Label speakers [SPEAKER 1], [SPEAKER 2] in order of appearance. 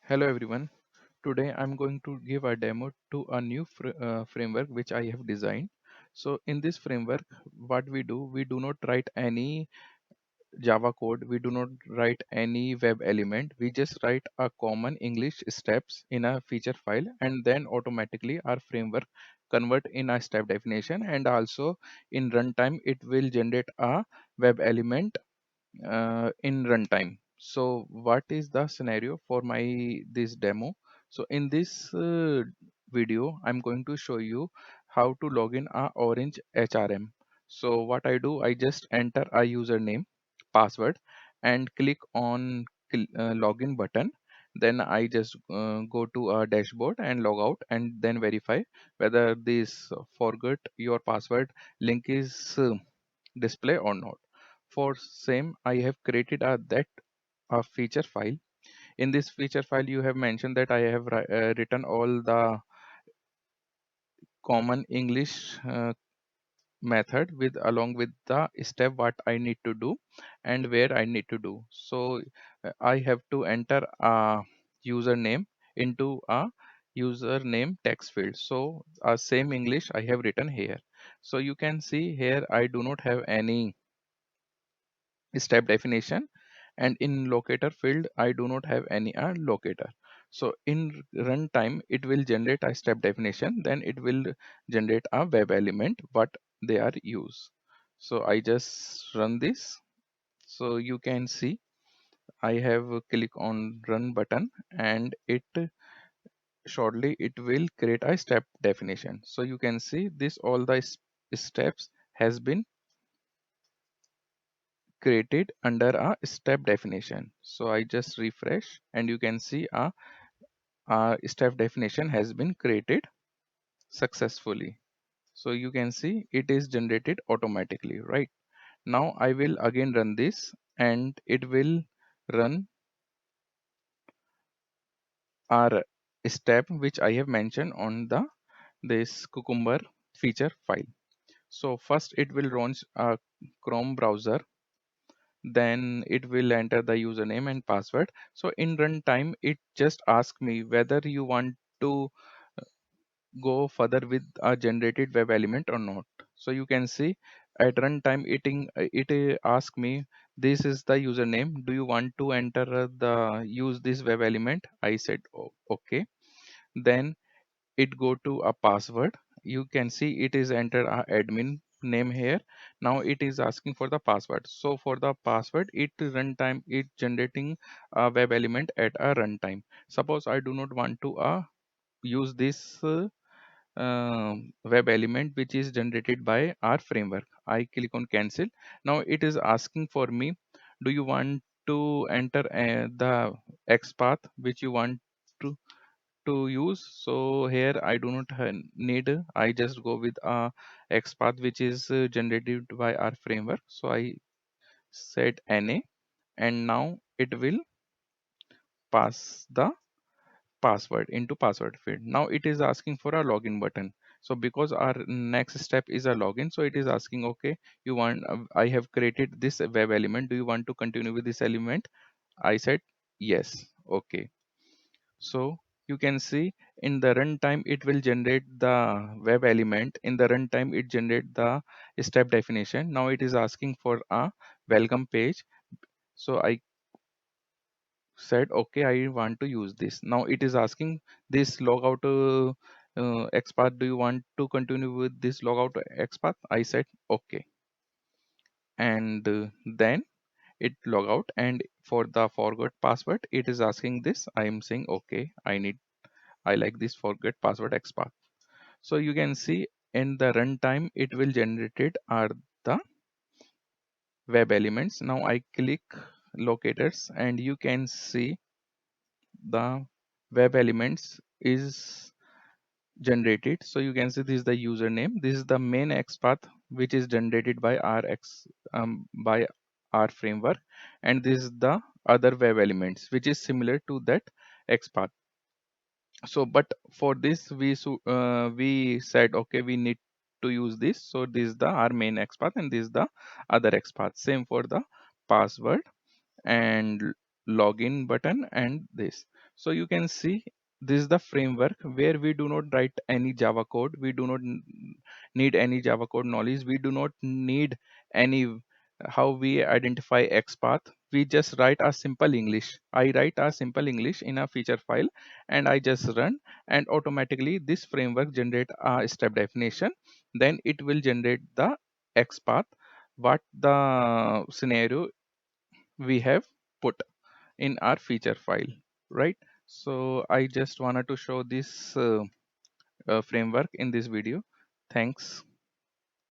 [SPEAKER 1] Hello everyone. Today I'm going to give a demo to a new framework which I have designed. So in this framework, what we do not write any Java code, we do not write any web element. We just write a common English steps in a feature file, and then automatically our framework convert in a step definition, and also in runtime it will generate a web element in runtime. So what is the scenario for my this demo? So in this video I'm going to show you how to log in a Orange HRM. So what I do, I just enter a username, password, and click on login button. Then I just go to a dashboard and log out, and then verify whether this forget your password link is display or not. For same, I have created a feature file. In this feature file you have mentioned that I have written all the common English method with along with the step what I need to do and where I need to do. So I have to enter a username into a username text field. So same English I have written here. So you can see here I do not have any step definition, and in locator field I do not have any locator. So in runtime it will generate a step definition, then it will generate a web element what they are used. So I just run this. So you can see I have click on run button, and it shortly it will create a step definition. So you can see this all the steps has been created under a step definition. So I just refresh, and you can see a step definition has been created successfully. So you can see it is generated automatically. Right now I will again run this, and it will run our step which I have mentioned on the this Cucumber feature file. So first it will launch a Chrome browser, then it will enter the username and password. So in runtime it just asks me whether you want to go further with a generated web element or not. So you can see at runtime it asks me, this is the username, do you want to enter the use this web element? I said, okay. Then it go to a password. You can see it is enter a admin name here. Now it is asking for the password. So for the password, it runtime it generating a web element at a runtime. Suppose I do not want to use this web element which is generated by our framework. I click on cancel. Now it is asking for me, do you want to enter the XPath which you want to use? So here I do not need, I just go with XPath which is generated by our framework. So I said NA, and now it will pass the password into password field. Now it is asking for a login button. So because our next step is a login, so it is asking, okay, you want I have created this web element, do you want to continue with this element? I said yes. Okay. So you can see in the runtime it will generate the web element. In the runtime it generate the step definition. Now it is asking for a welcome page. So I said okay, I want to use this. Now it is asking this logout XPath, do you want to continue with this logout XPath? I said okay, and then it log out, and for the forgot password it is asking this. I am saying okay, I like this forget password XPath. So you can see in the runtime it will generated are the web elements. Now I click locators, and you can see the web elements is generated. So you can see this is the username, this is the main XPath which is generated by by our framework, and this is the other web elements which is similar to that XPath. So but for this we said okay, we need to use this. So this is the our main XPath, and this is the other XPath. Same for the password and login button and this. So you can see this is the framework where we do not write any Java code. We do not need any Java code knowledge. We do not need any how we identify XPath. We just write a simple English. I write a simple English in a feature file and I just run, and automatically this framework generate a step definition. Then it will generate the XPath, what the scenario we have put in our feature file, right? So I just wanted to show this framework in this video. Thanks.